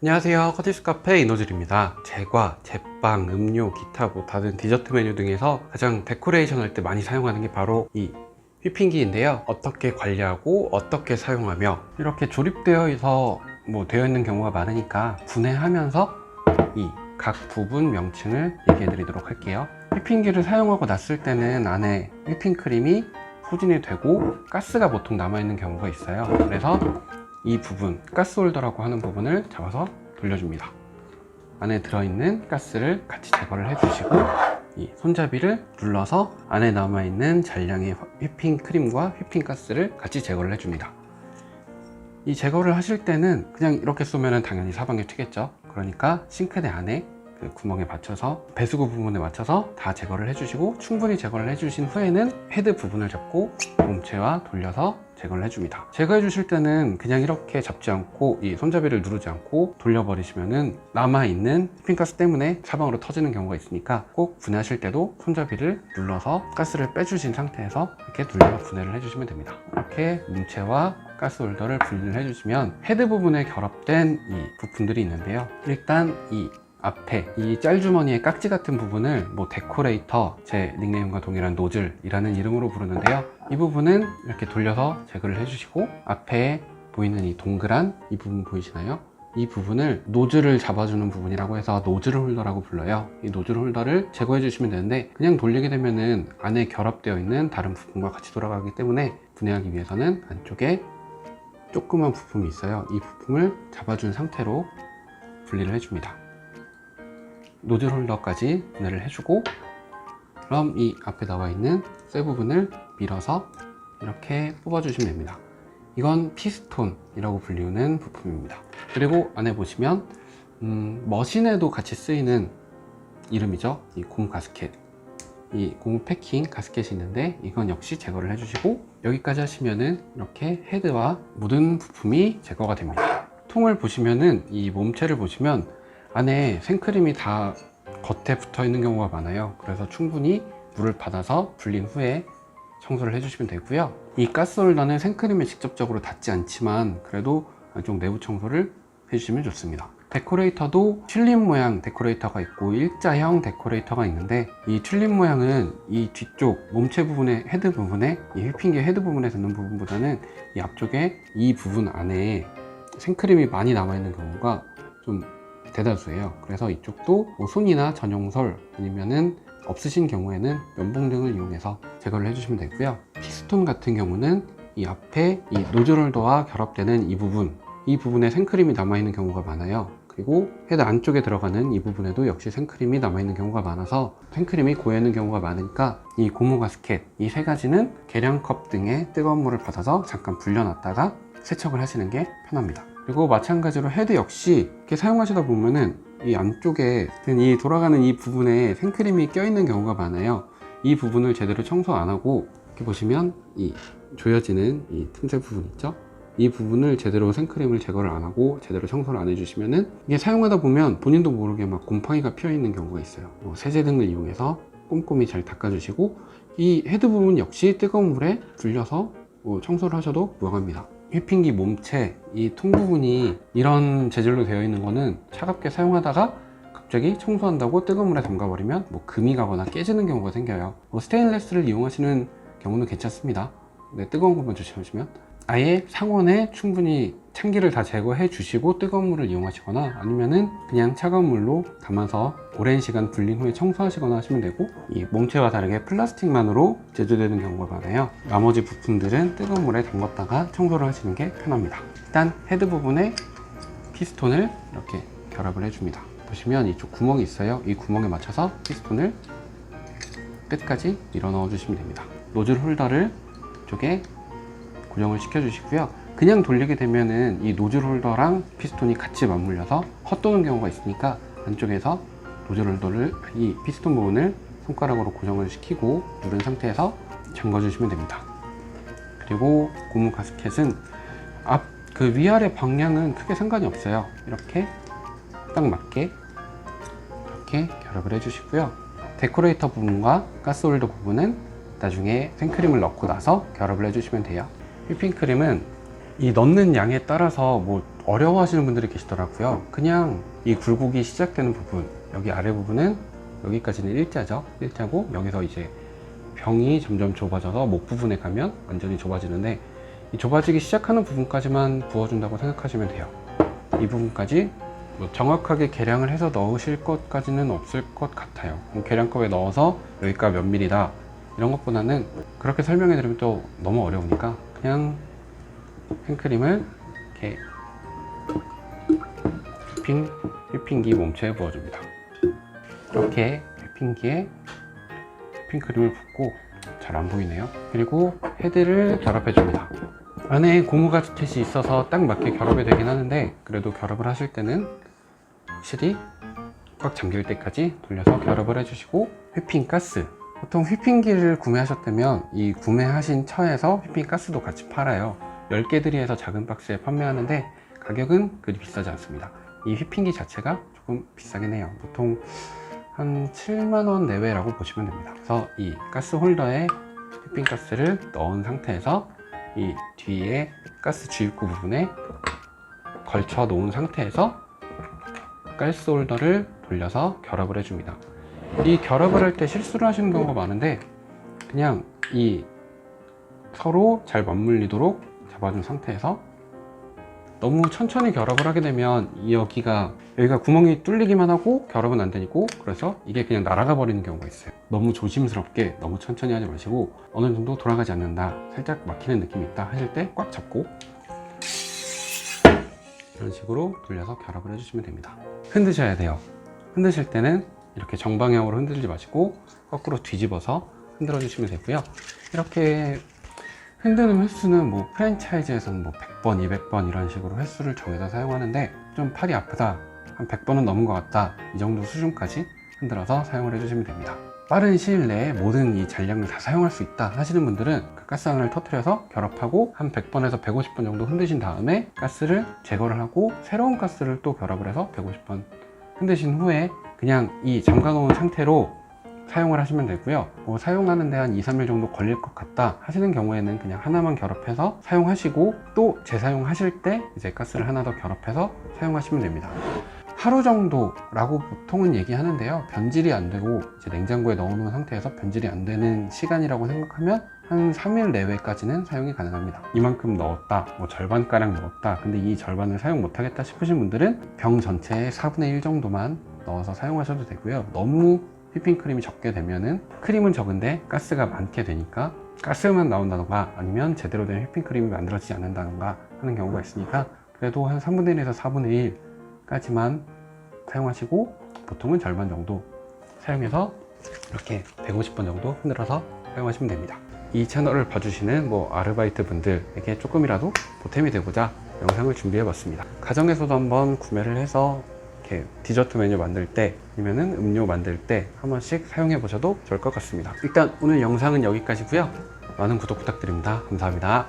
안녕하세요. 커티스 카페 이노즐입니다. 제과, 제빵, 음료, 기타 뭐 다른 디저트 메뉴 등에서 가장 데코레이션 할 때 많이 사용하는 게 바로 이 휘핑기인데요. 어떻게 관리하고 어떻게 사용하며 이렇게 조립되어 있는 경우가 많으니까 분해하면서 이 각 부분 명칭을 얘기해 드리도록 할게요. 휘핑기를 사용하고 났을 때는 안에 휘핑크림이 소진이 되고 가스가 보통 남아있는 경우가 있어요. 그래서 이 부분, 가스 홀더라고 하는 부분을 잡아서 돌려줍니다. 안에 들어있는 가스를 같이 제거를 해주시고 이 손잡이를 눌러서 안에 남아있는 잔량의 휘핑크림과 휘핑가스를 같이 제거를 해줍니다. 이 제거를 하실 때는 그냥 이렇게 쏘면 당연히 사방에 튀겠죠. 그러니까 싱크대 안에 그 구멍에 맞춰서 배수구 부분에 맞춰서 다 제거를 해주시고, 충분히 제거를 해주신 후에는 헤드 부분을 잡고 몸체와 돌려서 제거를 해줍니다. 제거해 주실 때는 그냥 이렇게 잡지 않고 이 손잡이를 누르지 않고 돌려버리시면은 남아있는 휘핑가스 때문에 사방으로 터지는 경우가 있으니까 꼭 분해하실 때도 손잡이를 눌러서 가스를 빼주신 상태에서 이렇게 돌려서 분해를 해주시면 됩니다. 이렇게 몸체와 가스 홀더를 분리를 해주시면 헤드 부분에 결합된 이 부품들이 있는데요. 일단 이 앞에 이 짤주머니의 깍지 같은 부분을 뭐 데코레이터, 제 닉네임과 동일한 노즐이라는 이름으로 부르는데요. 이 부분은 이렇게 돌려서 제거를 해주시고, 앞에 보이는 이 동그란 이 부분 보이시나요? 이 부분을 노즐을 잡아주는 부분이라고 해서 노즐 홀더라고 불러요. 이 노즐 홀더를 제거해 주시면 되는데, 그냥 돌리게 되면은 안에 결합되어 있는 다른 부분과 같이 돌아가기 때문에 분해하기 위해서는 안쪽에 조그만 부품이 있어요. 이 부품을 잡아준 상태로 분리를 해줍니다. 노즐 홀더까지 분해를 해주고, 그럼 이 앞에 나와 있는 쇠 부분을 밀어서 이렇게 뽑아주시면 됩니다. 이건 피스톤이라고 불리우는 부품입니다. 그리고 안에 보시면 머신에도 같이 쓰이는 이름이죠. 이 고무 가스켓, 이 고무 패킹 가스켓이 있는데 이건 역시 제거를 해주시고, 여기까지 하시면은 이렇게 헤드와 묻은 부품이 제거가 됩니다. 통을 보시면은 이 몸체를 보시면 안에 생크림이 다 겉에 붙어 있는 경우가 많아요. 그래서 충분히 물을 받아서 불린 후에 청소를 해주시면 되고요. 이 가스 홀더는 생크림에 직접적으로 닿지 않지만 그래도 안쪽 내부 청소를 해주시면 좋습니다. 데코레이터도 튤립 모양 데코레이터가 있고 일자형 데코레이터가 있는데, 이 튤립 모양은 이 뒤쪽 몸체 부분의 헤드 부분에, 이 휘핑기 헤드 부분에 닿는 부분보다는 이 앞쪽에 이 부분 안에 생크림이 많이 남아있는 경우가 좀 대다수예요. 그래서 이쪽도 뭐 손이나 전용솔 아니면은 없으신 경우에는 면봉 등을 이용해서 제거를 해주시면 되고요. 피스톤 같은 경우는 이 앞에 이 노즐 홀더와 결합되는 이 부분에 생크림이 남아있는 경우가 많아요. 그리고 헤드 안쪽에 들어가는 이 부분에도 역시 생크림이 남아있는 경우가 많아서 생크림이 고여있는 경우가 많으니까 이 고무 가스켓, 이 세 가지는 계량컵 등에 뜨거운 물을 받아서 잠깐 불려놨다가 세척을 하시는 게 편합니다. 그리고 마찬가지로 헤드 역시 이렇게 사용하시다 보면은 이 안쪽에 이 돌아가는 이 부분에 생크림이 껴있는 경우가 많아요. 이 부분을 제대로 청소 안 하고 이렇게 보시면 이 조여지는 이 틈새 부분 있죠? 이 부분을 제대로 생크림을 제거를 안 하고 제대로 청소를 안 해주시면은 이게 사용하다 보면 본인도 모르게 막 곰팡이가 피어 있는 경우가 있어요. 뭐 세제 등을 이용해서 꼼꼼히 잘 닦아주시고, 이 헤드 부분 역시 뜨거운 물에 불려서 청소를 하셔도 무방합니다. 휘핑기 몸체 이 통 부분이 이런 재질로 되어 있는 거는 차갑게 사용하다가 갑자기 청소한다고 뜨거운 물에 담가 버리면 뭐 금이 가거나 깨지는 경우가 생겨요. 스테인레스를 이용하시는 경우는 괜찮습니다. 네, 뜨거운 것만 조심하시면. 아예 상온에 충분히 참기를 다 제거해 주시고 뜨거운 물을 이용하시거나, 아니면은 그냥 차가운 물로 담아서 오랜 시간 불린 후에 청소하시거나 하시면 되고, 이 몸체와 다르게 플라스틱만으로 제조되는 경우가 많아요. 나머지 부품들은 뜨거운 물에 담갔다가 청소를 하시는 게 편합니다. 일단 헤드 부분에 피스톤을 이렇게 결합을 해줍니다. 보시면 이쪽 구멍이 있어요. 이 구멍에 맞춰서 피스톤을 끝까지 밀어 넣어 주시면 됩니다. 노즐 홀더를 이쪽에 고정을 시켜 주시고요. 그냥 돌리게 되면은 이 노즐 홀더랑 피스톤이 같이 맞물려서 헛도는 경우가 있으니까 안쪽에서 노즐 홀더를, 이 피스톤 부분을 손가락으로 고정을 시키고 누른 상태에서 잠궈 주시면 됩니다. 그리고 고무 가스켓은 그 위아래 방향은 크게 상관이 없어요. 이렇게 딱 맞게 이렇게 결합을 해 주시고요. 데코레이터 부분과 가스홀더 부분은 나중에 생크림을 넣고 나서 결합을 해주시면 돼요. 휘핑크림은 이 넣는 양에 따라서 뭐 어려워하시는 분들이 계시더라고요. 그냥 이 굴곡이 시작되는 부분, 여기 아래 부분은 여기까지는 일자죠. 일자고 여기서 이제 병이 점점 좁아져서 목 부분에 가면 완전히 좁아지는데, 이 좁아지기 시작하는 부분까지만 부어준다고 생각하시면 돼요. 이 부분까지 뭐 정확하게 계량을 해서 넣으실 것까지는 없을 것 같아요. 계량컵에 넣어서 여기가 몇 밀리다 이런 것보다는 그렇게 설명해 드리면 또 너무 어려우니까 그냥 생크림을 이렇게 휘핑기 몸체에 부어줍니다. 이렇게 휘핑기에 휘핑크림을 붓고, 잘 안 보이네요. 그리고 헤드를 결합해 줍니다. 안에 고무 가스켓이 있어서 딱 맞게 결합이 되긴 하는데, 그래도 결합을 하실 때는 확실히 꽉 잠길 때까지 돌려서 결합을 해주시고, 휘핑 가스, 보통 휘핑기를 구매하셨다면 이 구매하신 처에서 휘핑 가스도 같이 팔아요. 10개들이 해서 작은 박스에 판매하는데 가격은 그리 비싸지 않습니다. 이 휘핑기 자체가 조금 비싸긴 해요. 보통 한 7만원 내외라고 보시면 됩니다. 그래서 이 가스 홀더에 휘핑 가스를 넣은 상태에서 이 뒤에 가스 주입구 부분에 걸쳐 놓은 상태에서 가스 홀더를 돌려서 결합을 해줍니다. 이 결합을 할 때 실수를 하시는 경우가 많은데, 그냥 이 서로 잘 맞물리도록 잡아준 상태에서 너무 천천히 결합을 하게 되면 여기가 구멍이 뚫리기만 하고 결합은 안 되고, 그래서 이게 그냥 날아가 버리는 경우가 있어요. 너무 조심스럽게 너무 천천히 하지 마시고, 어느 정도 돌아가지 않는다, 살짝 막히는 느낌이 있다 하실 때 꽉 잡고 이런 식으로 돌려서 결합을 해주시면 됩니다. 흔드셔야 돼요. 흔드실 때는 이렇게 정방향으로 흔들지 마시고 거꾸로 뒤집어서 흔들어 주시면 되고요. 이렇게 흔드는 횟수는 뭐 프랜차이즈에서는 뭐 100번, 200번 이런 식으로 횟수를 정해서 사용하는데, 좀 팔이 아프다, 한 100번은 넘은 것 같다, 이 정도 수준까지 흔들어서 사용을 해주시면 됩니다. 빠른 시일 내에 모든 이 잔량을 다 사용할 수 있다 하시는 분들은 그 가스망을 터뜨려서 결합하고 한 100번에서 150번 정도 흔드신 다음에 가스를 제거를 하고 새로운 가스를 또 결합을 해서 150번 흔드신 후에 그냥 이 잠가 놓은 상태로 사용을 하시면 되고요. 뭐 사용하는데 한 2-3일 정도 걸릴 것 같다 하시는 경우에는 그냥 하나만 결합해서 사용하시고, 또 재사용하실 때 이제 가스를 하나 더 결합해서 사용하시면 됩니다. 하루 정도라고 보통은 얘기하는데요. 변질이 안 되고 이제 냉장고에 넣어놓은 상태에서 변질이 안 되는 시간이라고 생각하면 한 3일 내외까지는 사용이 가능합니다. 이만큼 넣었다, 뭐 절반가량 넣었다, 근데 이 절반을 사용 못하겠다 싶으신 분들은 병 전체의 4분의 1 정도만 넣어서 사용하셔도 되고요. 너무 휘핑크림이 적게 되면은 크림은 적은데 가스가 많게 되니까 가스만 나온다던가 아니면 제대로 된 휘핑크림이 만들어지지 않는다던가 하는 경우가 있으니까, 그래도 한 3분의 1에서 4분의 1까지만 사용하시고, 보통은 절반 정도 사용해서 이렇게 150번 정도 흔들어서 사용하시면 됩니다. 이 채널을 봐주시는 뭐 아르바이트 분들에게 조금이라도 보탬이 되고자 영상을 준비해 봤습니다. 가정에서도 한번 구매를 해서 이렇게 디저트 메뉴 만들 때 아니면은 음료 만들 때 한 번씩 사용해 보셔도 좋을 것 같습니다. 일단 오늘 영상은 여기까지고요. 많은 구독 부탁드립니다. 감사합니다.